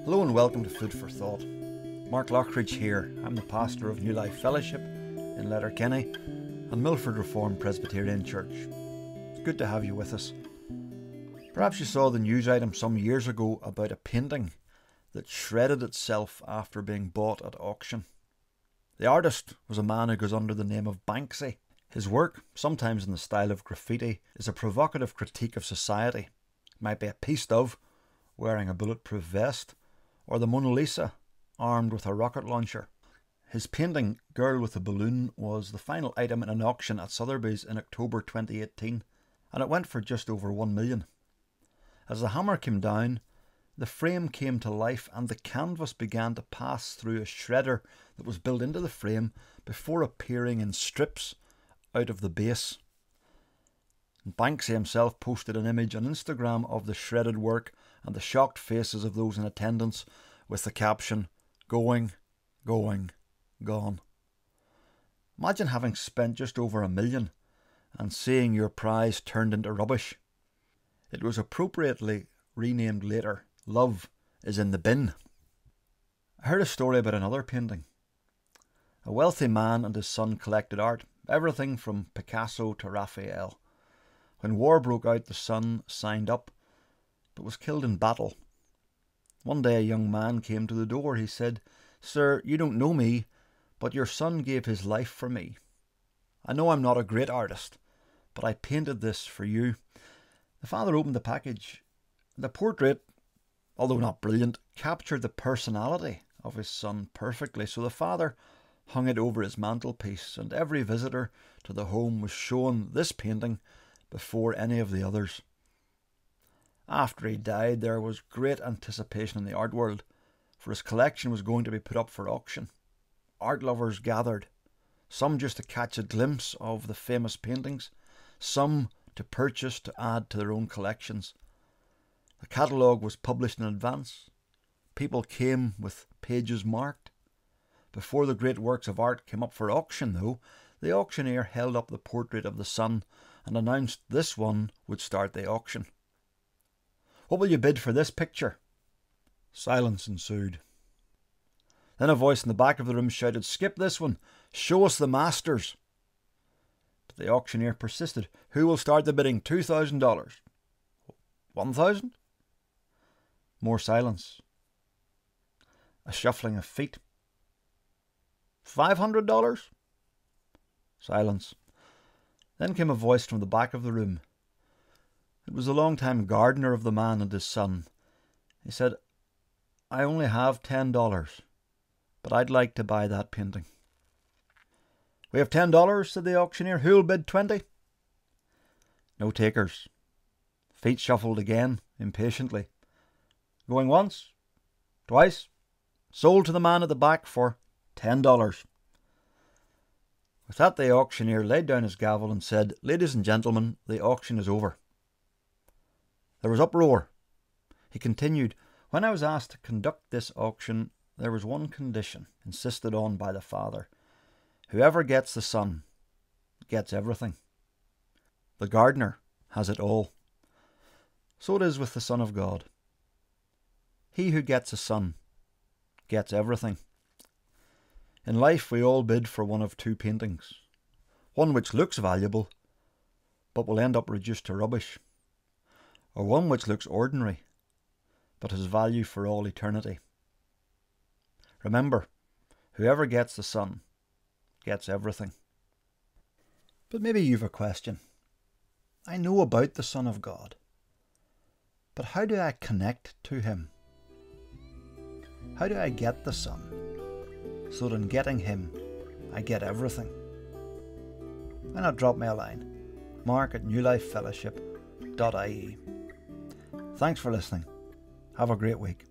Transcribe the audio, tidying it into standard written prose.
Hello and welcome to Food for Thought. Mark Lockridge here. I'm the pastor of New Life Fellowship in Letterkenny and Milford Reformed Presbyterian Church. It's good to have you with us. Perhaps you saw the news item some years ago about a painting that shredded itself after being bought at auction. The artist was a man who goes under the name of Banksy. His work, sometimes in the style of graffiti, is a provocative critique of society. It might be a peace dove wearing a bulletproof vest, or the Mona Lisa, armed with a rocket launcher. His painting, Girl with a Balloon, was the final item in an auction at Sotheby's in October 2018, and it went for just over $1 million. As the hammer came down, the frame came to life and the canvas began to pass through a shredder that was built into the frame before appearing in strips out of the base. Banksy himself posted an image on Instagram of the shredded work and the shocked faces of those in attendance with the caption, "Going, going, gone." Imagine having spent just over $1 million and seeing your prize turned into rubbish. It was appropriately renamed later, "Love is in the Bin." I heard a story about another painting. A wealthy man and his son collected art, everything from Picasso to Raphael. When war broke out, the son signed up, but was killed in battle. One day a young man came to the door. He said, "Sir, you don't know me, but your son gave his life for me. I know I'm not a great artist, but I painted this for you." The father opened the package. The portrait, although not brilliant, captured the personality of his son perfectly, so the father hung it over his mantelpiece, and every visitor to the home was shown this painting before any of the others. After he died, there was great anticipation in the art world, for his collection was going to be put up for auction. Art lovers gathered, some just to catch a glimpse of the famous paintings, some to purchase to add to their own collections. The catalogue was published in advance. People came with pages marked. Before the great works of art came up for auction, though, the auctioneer held up the portrait of the son and announced this one would start the auction. "What will you bid for this picture?" Silence ensued. Then a voice in the back of the room shouted, "Skip this one. Show us the masters." But the auctioneer persisted. "Who will start the bidding? $2,000. $1,000? More silence. A shuffling of feet. $500? Silence. Then came a voice from the back of the room. It was the long-time gardener of the man and his son. He said, "I only have $10, but I'd like to buy that painting." "We have $10, said the auctioneer. "Who'll bid 20? No takers. Feet shuffled again, impatiently. Going once, twice, sold to the man at the back for $10. With that, the auctioneer laid down his gavel and said, "Ladies and gentlemen, the auction is over." There was uproar. He continued, "When I was asked to conduct this auction, there was one condition insisted on by the father. Whoever gets the son gets everything. The gardener has it all. So it is with the Son of God. He who gets a son gets everything." In life we all bid for one of two paintings. One which looks valuable, but will end up reduced to rubbish. Or one which looks ordinary, but has value for all eternity. Remember, whoever gets the Son gets everything. But maybe you've a question. I know about the Son of God, but how do I connect to him? How do I get the Son, so that in getting him, I get everything? Why not drop me a line? mark@newlifefellowship.ie. Thanks for listening. Have a great week.